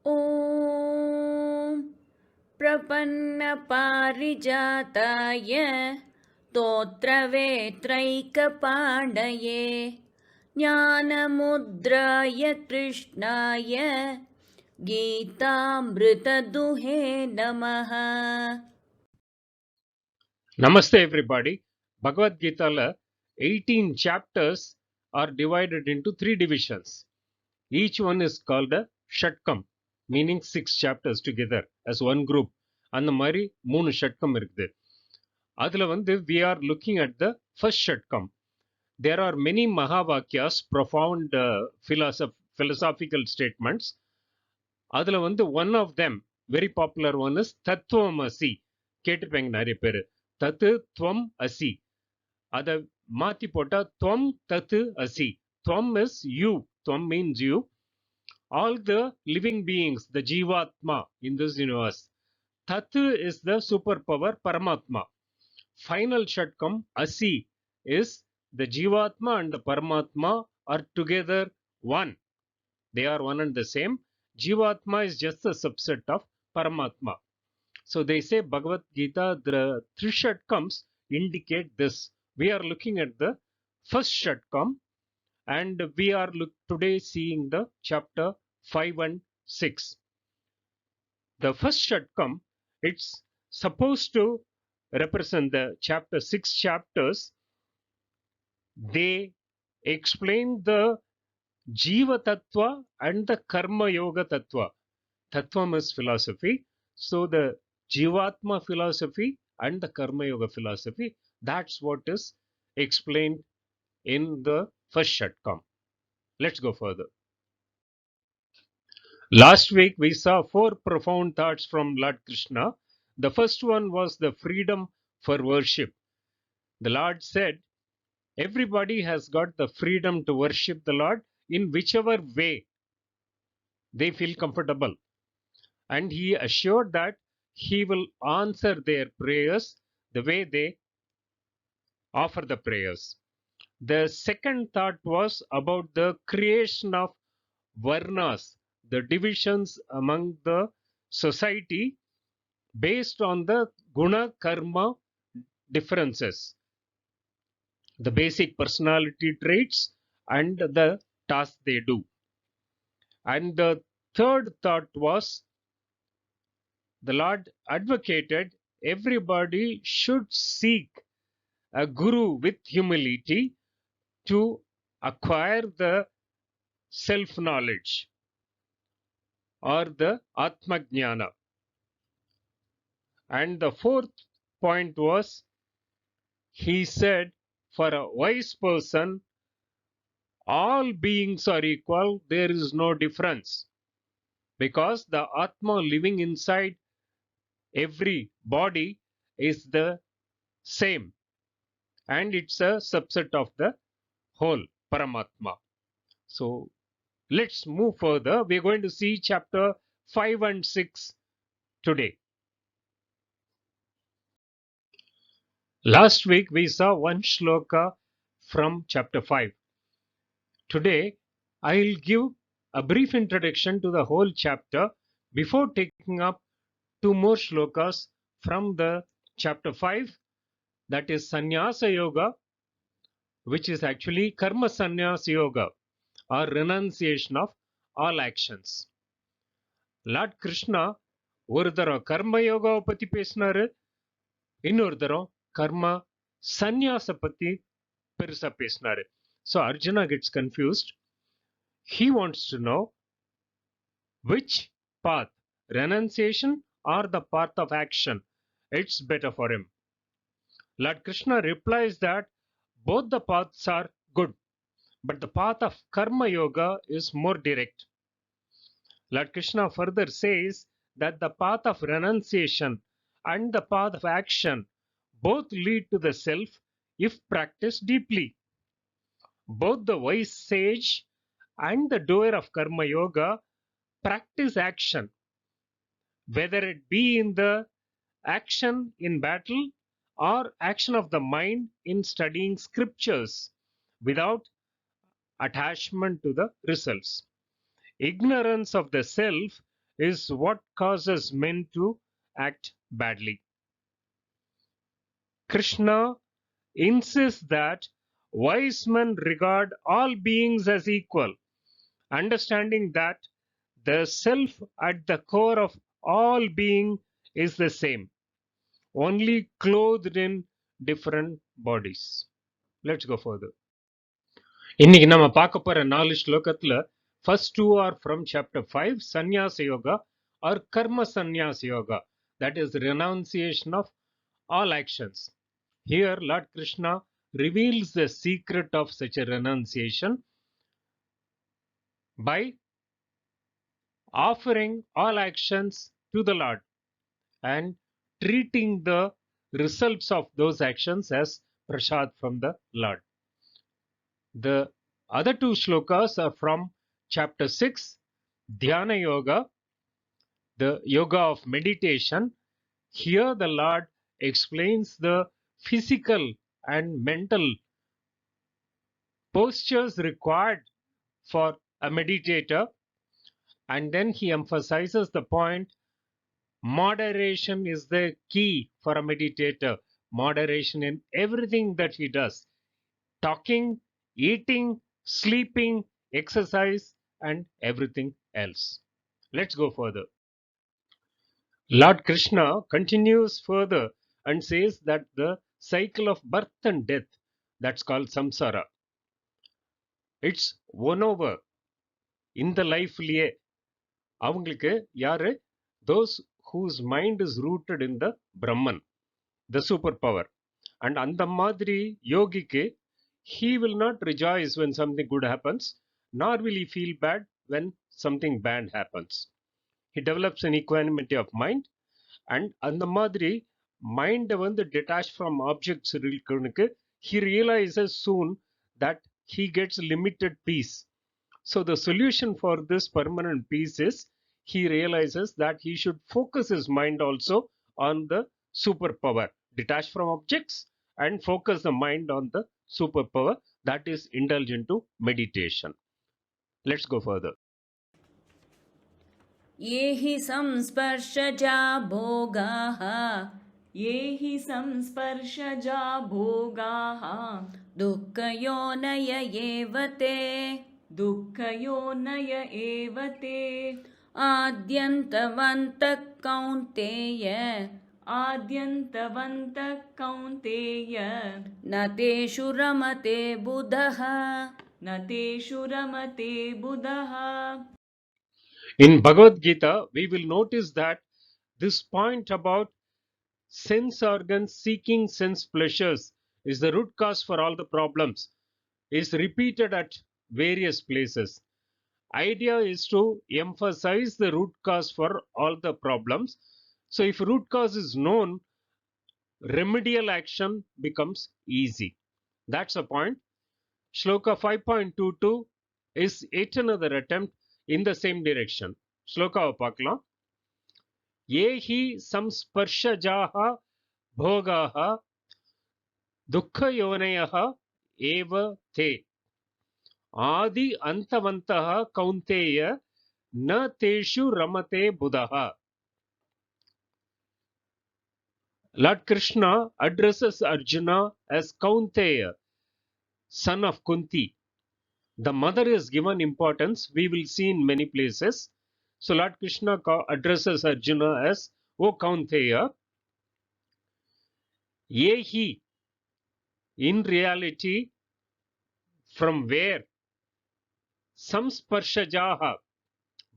ॐ प्रपन्नपारिजाताय तोत्रवेत्रैकपाणये ज्ञानमुद्राय कृष्णाय गीतामृतदुहे नमः. Namaste everybody. Bhagavad Gita 18 chapters are divided into 3 divisions. Each one is called a Shatkam, meaning 6 chapters together as one group. அந்த மாதிரி 3 ஷட்கம் இருக்குது. அதுல we are looking at the first Shatkam. There are many Mahavakyas, profound philosophical statements. அதுல one of them, very popular one is Tattvam Asi. கேட்டுப்பேங்க நிறைய பேரு. தத்து துவம் அசி. அதை மாத்தி போட்டா துவம் தத்து அசி. Tvam is you. Tvam means you. All the living beings, the Jeevatma in this universe. Tat is the superpower, Paramatma. Final Shatkam, Asi, is the Jeevatma and the Paramatma are together one. They are one and the same. Jeevatma is just a subset of Paramatma. So they say Bhagavad Gita, the 3 Shatkams indicate this. We are looking at the first Shatkam and we are today seeing the chapter 5 and 6. The first Shatkam, it's supposed to represent the chapter 6 chapters. They explain the Jiva Tattva and the Karma Yoga Tattva. Tattvam is philosophy. So the Jeevatma philosophy and the Karma Yoga philosophy, that's what is explained in the first Shatkam. Let's go further. Last week we saw 4 profound thoughts from Lord Krishna. The first one was the freedom for worship. The Lord said, everybody has got the freedom to worship the Lord in whichever way they feel comfortable. And he assured that he will answer their prayers the way they offer the prayers. The second thought was about the creation of varnas, the divisions among the society based on the guna karma differences, the basic personality traits and the tasks they do. And the third thought was the Lord advocated everybody should seek a guru with humility to acquire the self-knowledge or the Atma Jnana. And the fourth point was, he said, for a wise person, all beings are equal, there is no difference. Because the Atma living inside every body is the same. And it's a subset of the whole Paramatma. So let's move further. We're going to see chapter 5 and 6 today. Last week we saw one shloka from chapter 5. Today I'll give a brief introduction to the whole chapter before taking up 2 more shlokas from the chapter 5, that is Sanyasa Yoga, which is actually Karma Sanyasa Yoga or renunciation of all actions. Lord Krishna ஒரு தரம் கர்ம யோகாவை பத்தி பேசினாரு, இன்னொரு தரம் கர்ம சந்நியாச பத்தி பெருசா பேசினாரு. So Arjuna gets confused. He wants to know which path, renunciation or the path of action, it's better for him. Lord Krishna replies that both the paths are good, but the path of Karma Yoga is more direct. Lord Krishna further says that the path of renunciation and the path of action both lead to the self if practiced deeply. Both the wise sage and the doer of Karma Yoga practice action, whether it be in the action in battle or action of the mind in studying scriptures without attachment to the results. Ignorance of the self is what causes men to act badly. Krishna insists that wise men regard all beings as equal, understanding that the self at the core of all being is the same, only clothed in different bodies. Let's go further. இன்னைக்கு நம்ம பார்க்க போற 4 ஸ்லோகத்துல first two are from chapter 5 Sanyasa Yoga or Karma Sanyasa Yoga, that is renunciation of all actions. Here Lord Krishna reveals the secret of such a renunciation by offering all actions to the Lord and treating the results of those actions as prasad from the Lord. The other two shlokas are from chapter 6, Dhyana Yoga, the yoga of meditation. Here the Lord explains the physical and mental postures required for a meditator, and then he emphasizes the point moderation is the key for a meditator. Moderation in everything that he does: talking, eating, sleeping, exercise, and everything else. Let's go further. Lord Krishna continues further and says that the cycle of birth and death, that's called samsara, it's one over in the life-liye. அவங்களுக்கு யாரு? Those whose mind is rooted in the Brahman, the superpower. And அந்த மாதிரி யோகிக்கு, he will not rejoice when something good happens, nor will he feel bad when something bad happens. He develops an equanimity of mind, and அந்த மாதிரி மைண்டை வந்து detached from objects இருக்கிறவனுக்கு he realizes soon that he gets limited peace. So the solution for this permanent peace is he realizes that he should focus his mind also on the superpower, detach from objects and focus the mind on the superpower, that is indulge into meditation. Let's go further. ये हि संस्पर्शजा भोगाः ये हि संस्पर्शजा भोगाः दुःखयोनय एव ते दुःखयोनय एव ते आद्यन्तवन्तः कौन्तेय आद्यन्तवन्तः कौन्तेय न तेषु रमते बुधः न तेषु रमते बुधः. In Bhagavad Gita, we will notice that this point about sense organs seeking sense pleasures is the root cause for all the problems is repeated at various places. Idea is to emphasize the root cause for all the problems. So if root cause is known, remedial action becomes easy. That's the point. Shloka 5.22 is yet another attempt in the same direction. Shloka pakla. Ye hi samsparshajaha bhogaha dukkha yonayaha eva te adi antavantaha kaunteya na teshu ramate buddha. Lord Krishna addresses Arjuna as Kaunteya, son of Kunti. The mother is given importance, we will see in many places. So Lord Krishna addresses Arjuna as O Kaunteya. Yehi, in reality, from where? Samsparshajaha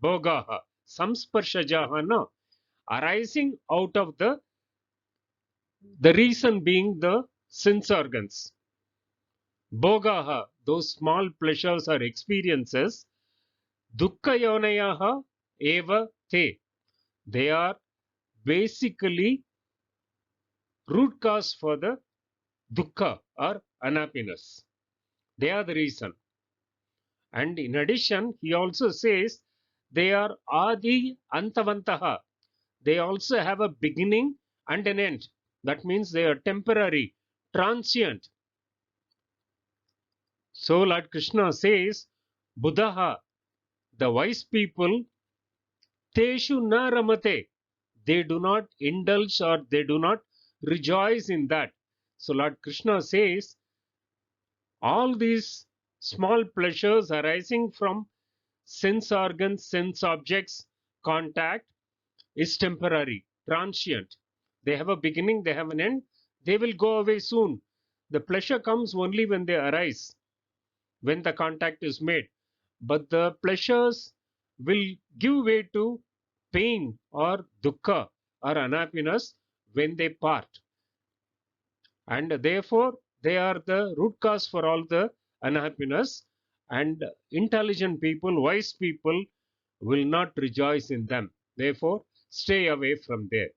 bhogaha. Samsparshajaha, no. Arising out of the reason being the sense organs. Bhogaha, those small pleasures or experiences. Dukkha yonayaha eva te. They are basically root cause for the dukkha or unhappiness. They are the reason. And in addition, he also says they are adi antavantaha. They also have a beginning and an end. That means they are temporary, transient. So Lord Krishna says, Buddha, the wise people, teshu na ramate. They do not indulge or they do not rejoice in that. So Lord Krishna says, all these small pleasures arising from sense organs, sense objects, contact is temporary, transient. They have a beginning, they have an end, they will go away soon. The pleasure comes only when they arise, when the contact is made. But the pleasures will give way to pain or dukkha or unhappiness when they part. And therefore, they are the root cause for all the unhappiness. And intelligent people, wise people will not rejoice in them. Therefore, stay away from there.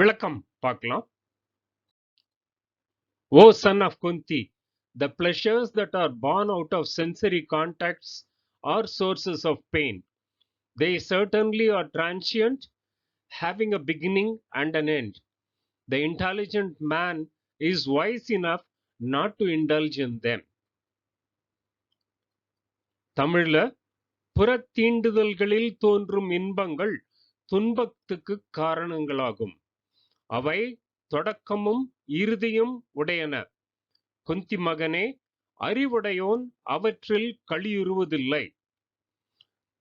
விளக்கம் பார்க்கலாம். O son of Kunti, the pleasures that are born out of sensory contacts are sources of pain. They certainly are transient, having a beginning and an end. The intelligent man is wise enough not to indulge in them. தமிழ்ல புறத்தீண்டுதல்களில் தோன்றும் இன்பங்கள் துன்பத்துக்கு காரணங்களாகும். அவை தொடக்கமும் இறுதியும் உடையன. குந்தி மகனே, அறிவுடையோன் அவற்றில் களியுறுவதில்லை.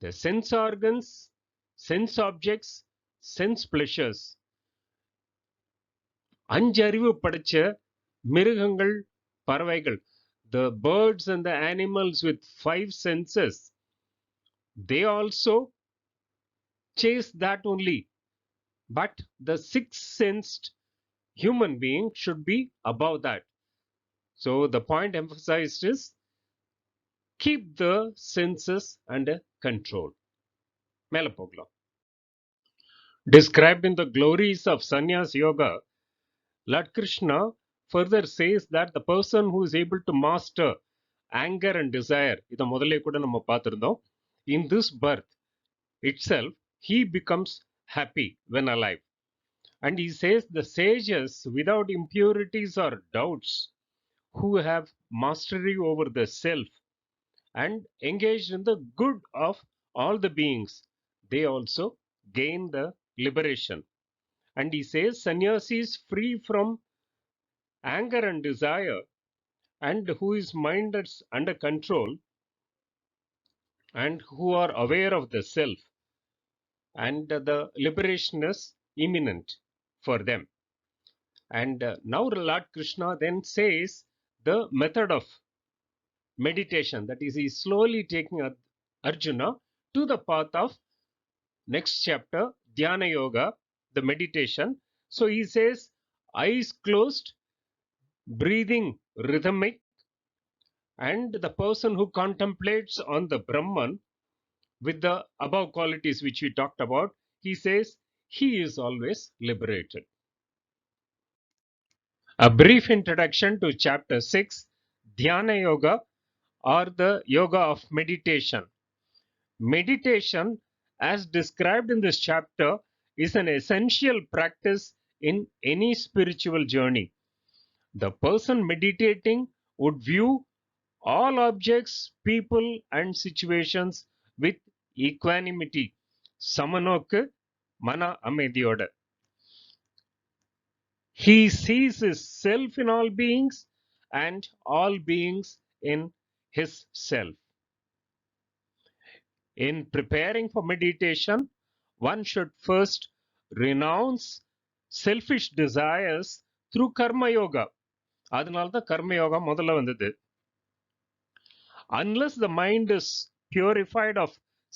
The sense organs, sense objects, sense pleasures. அஞ்சறிவு படைச்ச மிருகங்கள், பறவைகள், the birds and the animals with 5 senses, they also chase that only. But the sixth-sensed human being should be above that. So the point emphasized is keep the senses under control. மேல போகலாம். Described in the glories of Sannyasa Yoga, Lord Krishna further says that the person who is able to master anger and desire, இதை முதல்ல கூட நம்ம பார்த்திருந்தோம், in this birth itself he becomes happy when alive. And he says the sages without impurities or doubts, who have mastery over the self and engaged in the good of all the beings, they also gain the liberation. And he says sannyasi is free from anger and desire, and who is mind is under control, and who are aware of the self, and the liberation is imminent for them. And now Lord Krishna then says the method of meditation, that is, he is slowly taking Arjuna to the path of next chapter, Dhyana Yoga, the meditation. So he says, eyes closed, breathing rhythmic, and the person who contemplates on the Brahman with the above qualities which we talked about, he says he is always liberated. A brief introduction to chapter 6, Dhyana Yoga, or the yoga of meditation. Meditation, as described in this chapter, is an essential practice in any spiritual journey. The person meditating would view all objects, people, and situations with equanimity. Samanokku mana amedhiyoda. He sees his self in all beings and all beings in his self. In preparing for meditation, one should first renounce selfish desires through Karma Yoga. அதனால தான் கர்ம யோகா முதல்ல வந்தது. Unless the mind is purified of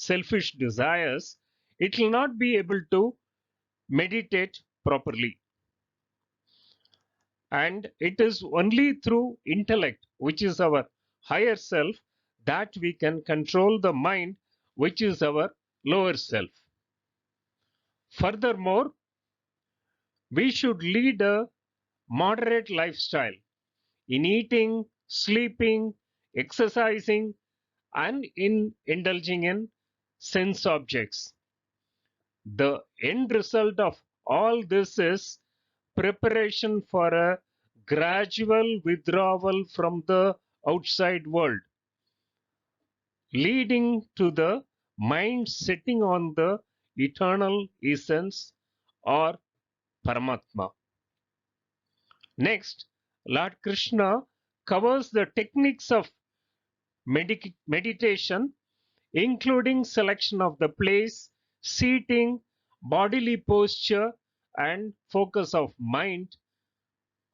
selfish desires, it will not be able to meditate properly. And it is only through intellect, which is our higher self, that we can control the mind, which is our lower self. Furthermore, we should lead a moderate lifestyle in eating, sleeping, exercising, and in indulging in sense objects. The end result of all this is preparation for a gradual withdrawal from the outside world, leading to the mind setting on the eternal essence or Paramatma. Next, Lord Krishna covers the techniques of meditation, including selection of the place, seating, bodily posture, and focus of mind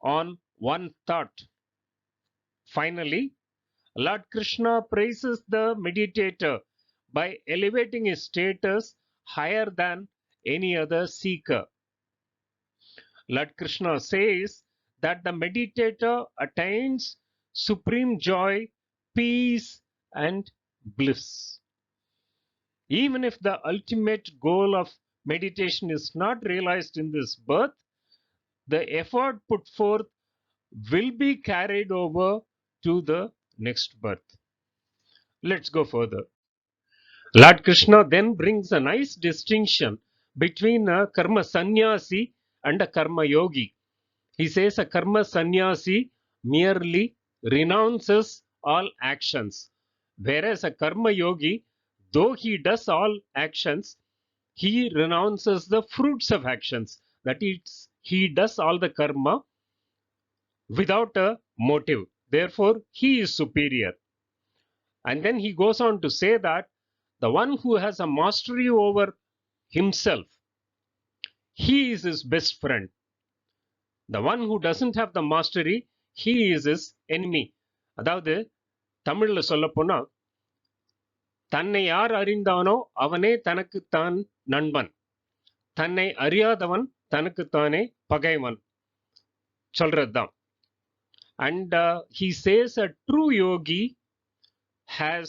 on one thought. Finally, Lord Krishna praises the meditator by elevating his status higher than any other seeker. Lord Krishna says that the meditator attains supreme joy, peace, and bliss. Even if the ultimate goal of meditation is not realized in this birth, the effort put forth will be carried over to the next birth. Let's go further. Lord Krishna then brings a nice distinction between a Karma Sanyasi and a Karma Yogi. He says a Karma Sanyasi merely renounces all actions, whereas a Karma Yogi, though he does all actions, he renounces the fruits of actions. That is, he does all the karma without a motive. Therefore, he is superior. And then he goes on to say that the one who has a mastery over himself, he is his best friend. The one who doesn't have the mastery, he is his enemy. அதாவது தமிழ்ல சொல்ல போனா தன்னை யார் அறிந்தானோ அவனே தனக்குத்தான் நண்பன், தன்னை அறியாதவன் தனக்குத்தானே பகைவன் சொல்றதுதான். And he says a true yogi has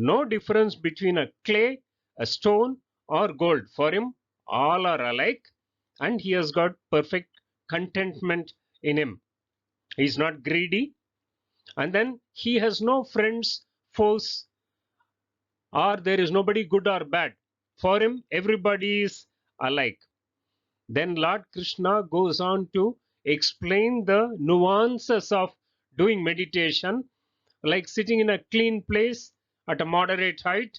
no difference between a clay, a stone, or gold. For him, all are alike, and he has got perfect contentment in him. He is not greedy, and then he has no friends, foes, or there is nobody good or bad. For him, everybody is alike. Then Lord Krishna goes on to explain the nuances of doing meditation, like sitting in a clean place at a moderate height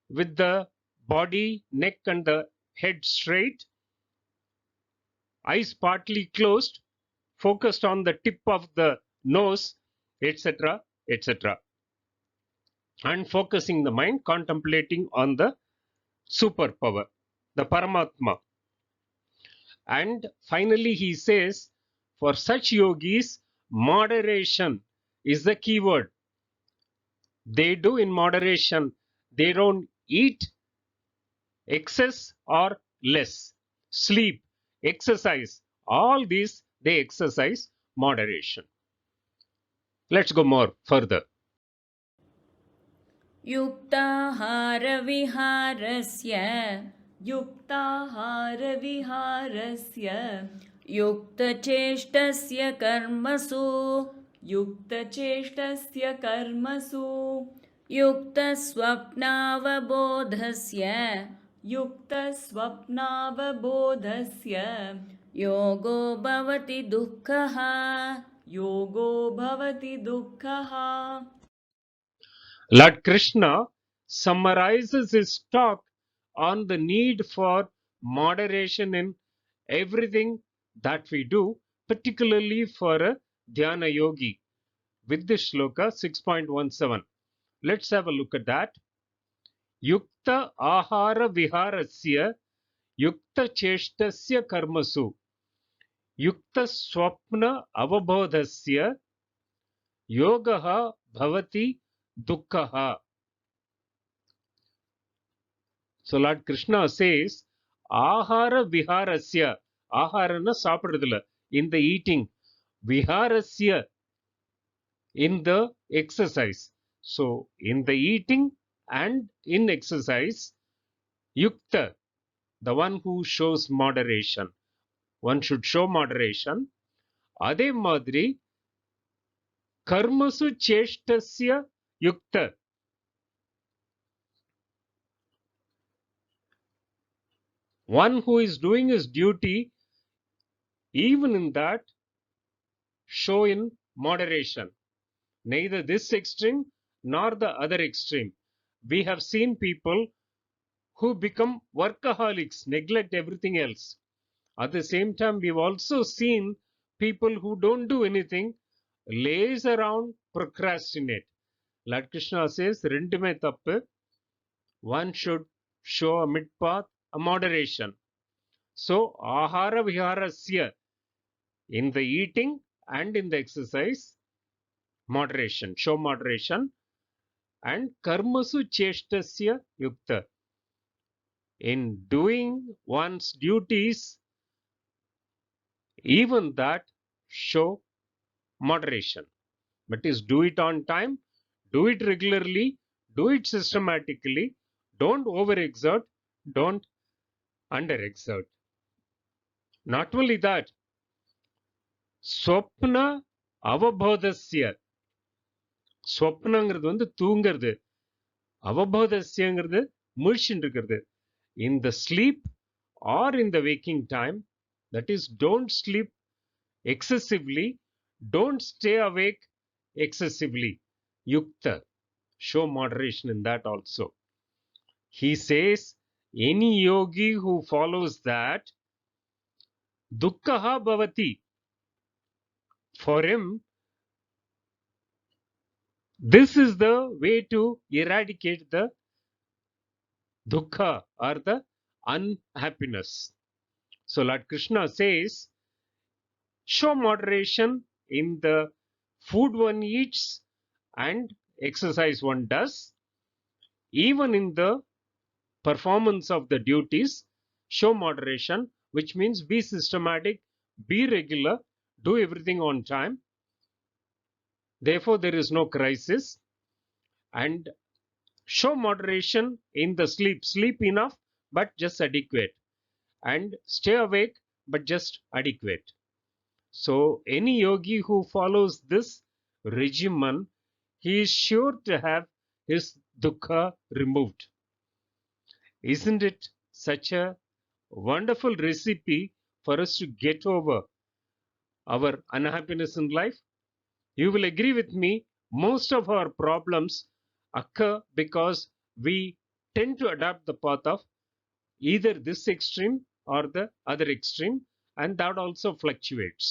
with the body, neck, and the head straight, eyes partly closed, focused on the tip of the nose, etc., etc., and focusing the mind, contemplating on the superpower, the Paramatma. And finally, he says, for such yogis, moderation is the key word. They do in moderation. They don't eat excess or less, sleep, exercise, all these they exercise moderation. Let's go more further. युक्ताहारविहारस्य युक्ताहारविहारस्य युक्तचेष्टस्य कर्मसु युक्तचेष्टस्य कर्मसु युक्तस्वप्नावबोधस्य युक्तस्वप्नावबोधस्य योगो भवति दुःखः योगो भवति दुःखः. Lord Krishna summarizes his talk on the need for moderation in everything that we do, particularly for a Dhyana Yogi, with this shloka 6.17. Let's have a look at that. Yukta ahara viharasya yukta cheshtasya karmasu yukta swapna avabodhasya yogaha bhavati dukkhaha. So Lord Krishna says, ahara viharasya, aharana சாப்பிடுறதுல, in the eating, viharasya, in the exercise. So in the eating and in exercise, yukta, the one who shows moderation. One should show moderation. அதே மாதிரி கர்மசு சேஷ்டஸ்ய யுக்த, one who is doing his duty, even in that, show in moderation. Neither this extreme nor the other extreme. we have seen people who become workaholics, neglect everything else. At the same time, we've also seen people who don't do anything, laze around, procrastinate. Lord Krishna says, "Rendume thappu." One should show a mid path, a moderation. So, ahara viharasya, in the eating and in the exercise, moderation, show moderation. And karmasu cheshtasya yukta, in doing one's duties, even that show moderation. But is do it on time, do it regularly, do it systematically, don't overexert, don't underexert. Not only that, swapna avabodhasya, ஸ்வப்னங்கிறது வந்து தூங்கிறது, அவபோதஸ்யங்கிறது முழிச்சுட்டு இருக்கிறது. In the sleep or in the waking time, that is, don't sleep excessively, don't stay awake excessively. Yukta, show moderation in that also. He says, any yogi who follows that, dukkha bhavati, for him, this is the way to eradicate the dukkha or the unhappiness. So Lord Krishna says, show moderation in the food one eats and exercise one does, even in the performance of the duties. Show moderation, which means be systematic, be regular, do everything on time. Therefore, there is no crisis. And show moderation in the sleep. Sleep enough, but just adequate. And stay awake, but just adequate. So, any yogi who follows this regimen, he is sure to have his dukkha removed. Isn't it such a wonderful recipe for us to get over our unhappiness in life? You will agree with me, most of our problems occur because we tend to adopt the path of either this extreme or the other extreme, and that also fluctuates.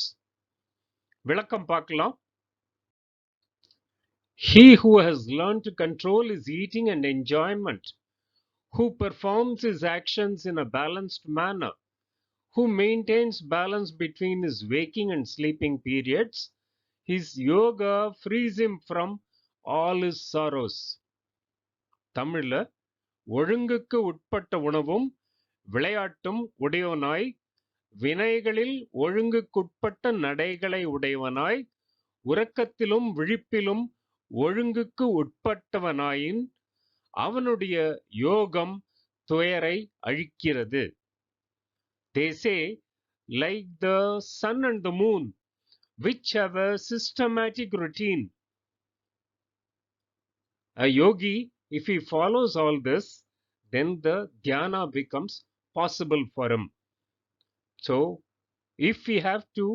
விளக்கம் பார்க்கலாம். He who has learned to control his eating and enjoyment, who performs his actions in a balanced manner, who maintains balance between his waking and sleeping periods, his yoga frees him from all his sorrows. தமிழ்ல, ஒழுங்குக்கு உட்பட்ட உணவும் விளையாட்டும் உடையவனாய், வினைகளில் ஒழுங்குக்குட்பட்ட நடைகளை உடையவனாய், உறக்கத்திலும் விழிப்பிலும் ஒழுங்குக்கு உட்பட்டவனாயின், அவனுடைய யோகம் துயரை அழிக்கிறது. They say, like the sun and the moon, which have a systematic routine, a yogi, if he follows all this, then the dhyana becomes possible for him. So, if we have to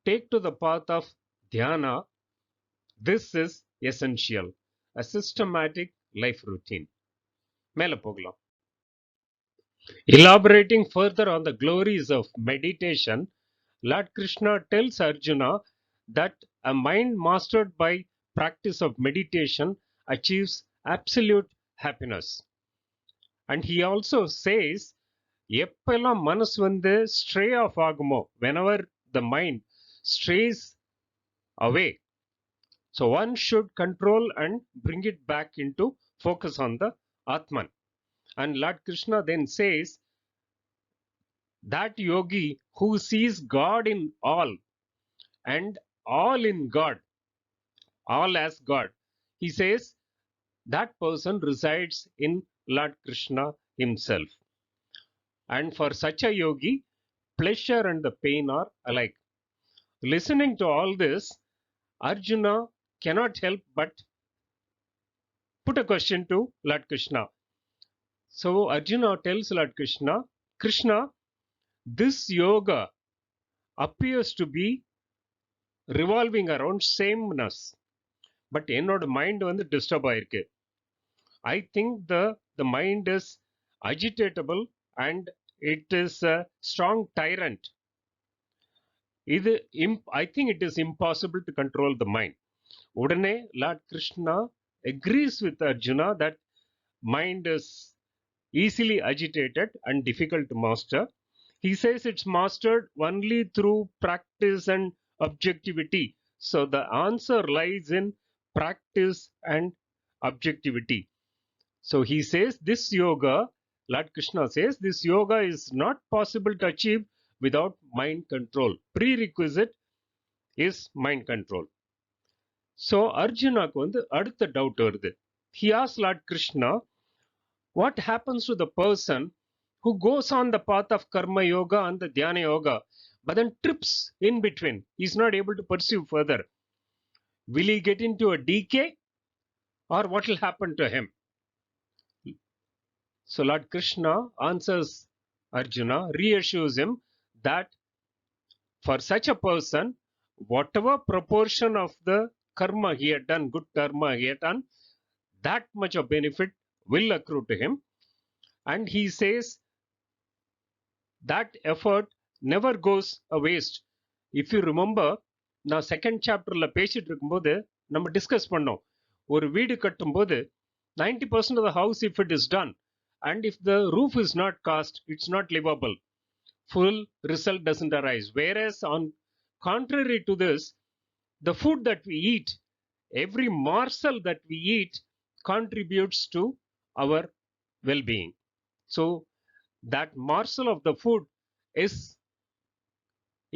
take to the path of dhyana, this is essential, a systematic life routine. மேல போகலாம். Elaborating further on the glories of meditation, Lord Krishna tells Arjuna that a mind mastered by practice of meditation achieves absolute happiness. And he also says, எப்பெல்லாம் மனசு வந்து stray off ஆகுமோ, whenever the mind strays away, so one should control and bring it back into focus on the Atman. And Lord Krishna then says, that yogi who sees God in all and all in God, all as God, he says, that person resides in Lord Krishna himself. And for such a yogi, pleasure and the pain are alike. Listening to all this, Arjuna cannot help but put a question to Lord Krishna. So Arjuna tells Lord Krishna, Krishna, this yoga appears to be revolving around sameness, but என்னோட mind வந்து disturb ஆயிருக்கு. I think the mind is agitatable and it is a strong tyrant. I think it is impossible to control the mind. Udane, Lord Krishna agrees with Arjuna that mind is easily agitated and difficult to master. He says it's mastered only through practice and objectivity. So the answer lies in practice and objectivity. So he says this yoga, Lord Krishna says, this yoga is not possible to achieve without mind control. Prerequisite is mind control. So அர்ஜுனாக்கு வந்து அடுத்த doubt வருது. He asked Lord Krishna, what happens to the person who goes on the path of Karma Yoga and the Dhyana Yoga, but then trips in between? He's not able to pursue further. Will he get into a decay or what will happen to him? So Lord Krishna answers Arjuna, reassures him that for such a person, whatever proportion of the karma he had done, good karma he had done, that much of benefit will accrue to him. And he says that effort never goes a waste. If you remember, நான் second சாப்டர்ல பேசிட்டு இருக்கும்போது நம்ம discuss பண்ணோம். ஒரு வீடு கட்டும்போது 90% of the house, if it is done, and if the roof is not cast, it's not livable. Full result doesn't arise. Whereas on contrary to this, the food that we eat, every morsel that we eat contributes to our well-being. So that morsel of the food is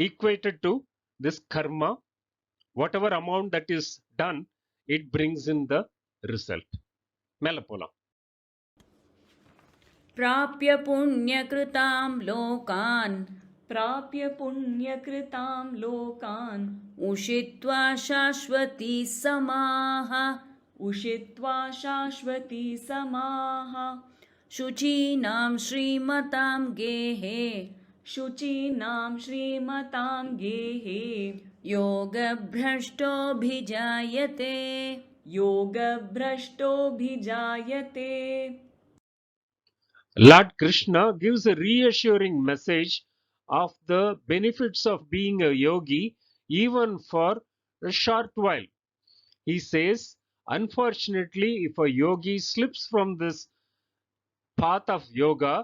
equated to this karma. Whatever amount that is done, it brings in the result. மேல போலாம். प्राप्य पुण्यकृतां लोकान् प्राप्य पुण्यकृतां लोकान् उषित्वा शाश्वती समाः उषित्वा शाश्वती समाः शुचीनां श्रीमतां गेहे शुचीनां श्रीमतां गेहे योगभ्रष्टोऽभिजायते योगभ्रष्टोऽभिजायते. Lord Krishna gives a reassuring message of the benefits of being a yogi even for a short while. He says, unfortunately, if a yogi slips from this path of yoga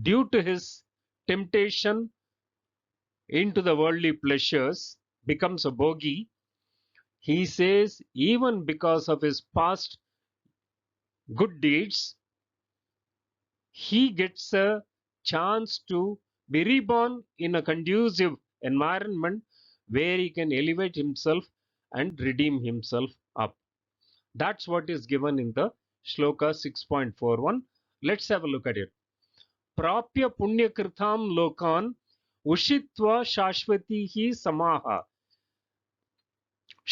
due to his temptation into the worldly pleasures, becomes a bogi, he says, even because of his past good deeds, he gets a chance to be reborn in a conducive environment where he can elevate himself and redeem himself up. That's what is given in the shloka 6.41. Let's have a look at it. Prapya punyakritam lokan ushitva shashvatihi samaha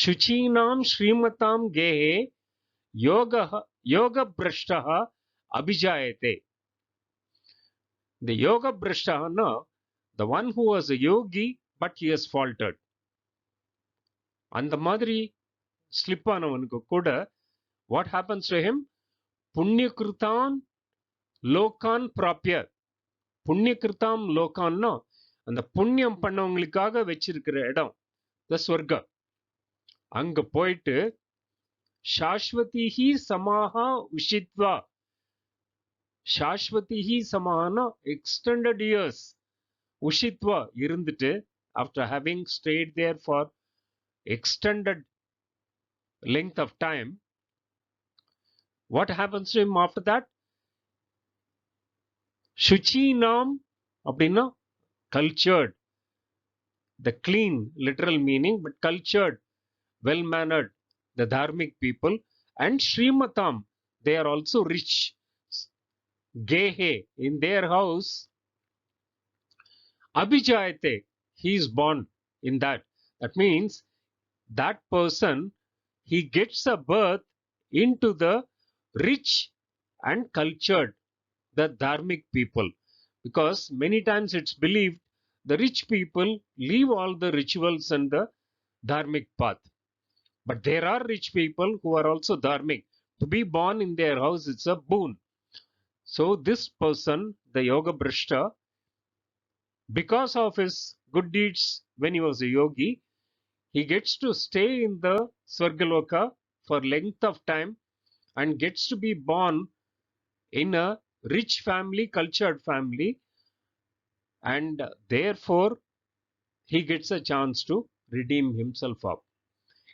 shuchinam shrimatam gehe yoga brashtaha abhijayate. The yoga brashtana, the one who was a yogi but he has faltered. அந்த மாதிரி slip ஆனவனுக்கு கூட what happens to him? புண்ணியகிருதான் லோகான் பிராப்ய. புண்ணியகிருதாம் லோகான்னா அந்த புண்ணியம் பண்ணவங்களுக்காக வச்சிருக்கிற இடம், த ஸ்வர்க. அங்க போயிட்டு சாஸ்வதிஹி சமாஹா உஷித்வா. சாஸ்வதிஹி சமாஹான்னா எக்ஸ்டெண்டட் இயர்ஸ். உஷித்வா இருந்துட்டு, after having stayed there for extended length of time, what happens to him after that? Shuchinam அப்படின்னா cultured, the clean literal meaning, but cultured, well mannered, the dharmic people, and Shrimatam, they are also rich. Gehe, in their house, Abhijayate, he is born in that. That means that person, he gets a birth into the rich and cultured, the dharmic people. Because many times it's believed the rich people leave all the rituals and the dharmic path. But there are rich people who are also dharmic. To be born in their house, it's a boon. So this person, the Yoga Brishta, because of his good deeds when he was a yogi, he gets to stay in the Swargaloka for length of time and gets to be born in a rich family, cultured family, and therefore he gets a chance to redeem himself up.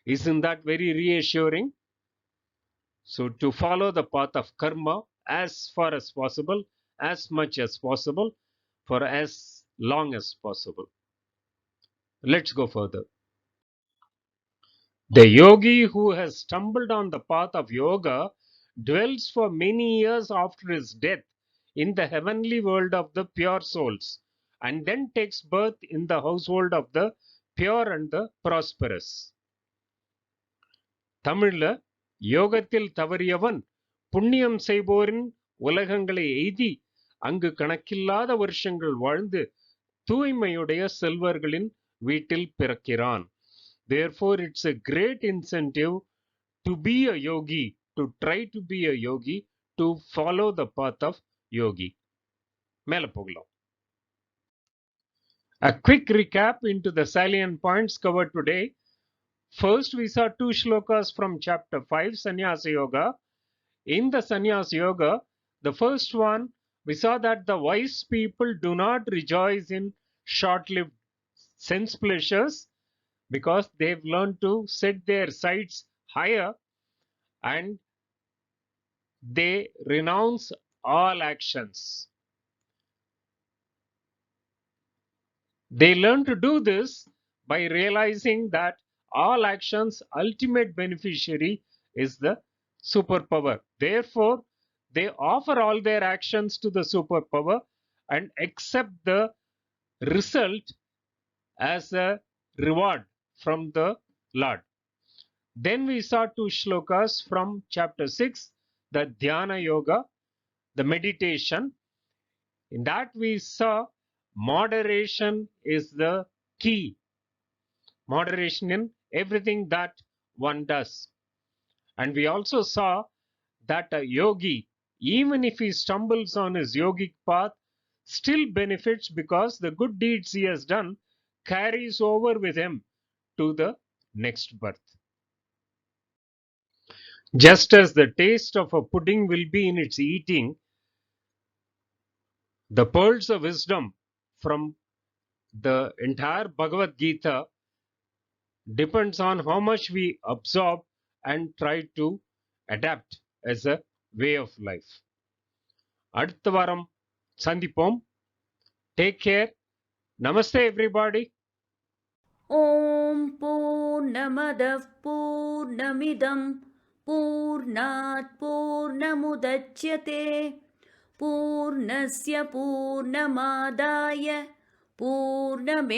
Isn't that very reassuring? So, to follow the path of karma as far as possible, as much as possible, for as long as possible. Let's go further. The yogi who has stumbled on the path of yoga dwells for many years after his death in the heavenly world of the pure souls and then takes birth in the household of the pure and the prosperous. தமிழ்ல யோகத்தில் தவறியவன் புண்ணியம் செய்வோரின் உலகங்களை எய்தி அங்கு கணக்கில்லாத வருஷங்கள் வாழ்ந்து தூய்மையுடைய செல்வர்களின் வீட்டில் பிறக்கிறான். Therefore, it's a great incentive to be a yogi, to try to be a yogi, to follow the path of yogi. மேல போகலாம். A quick recap into the salient points covered today. First, we saw 2 shlokas from chapter 5, Sanyasa Yoga. In the Sanyasa Yoga, the first one, we saw that the wise people do not rejoice in short-lived sense pleasures because they've learned to set their sights higher and they renounce all actions. They learn to do this by realizing that all actions' ultimate beneficiary is the superpower. Therefore, they offer all their actions to the superpower and accept the result as a reward from the Lord. Then we saw 2 shlokas from chapter 6, the Dhyana Yoga, the meditation. In that we saw moderation is the key. Moderation in everything that one does. And we also saw that a yogi, even if he stumbles on his yogic path, still benefits because the good deeds he has done carries over with him to the next birth. Just as the taste of a pudding will be in its eating, the pearls of wisdom from the entire Bhagavad Gita depends on how much we absorb and try to adapt as a way of life. அடுத்த வாரம் சந்திப்போம். Take care. Namaste everybody. ॐ पूर्णमदः पूर्णमिदं पूर्णात् पूर्णमुदच्यते पूर्णस्य पूर्णमादाय पूर्णमेवावशिष्यते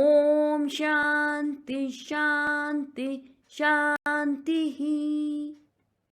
ॐ शान्ति शान्ति शान्तिः.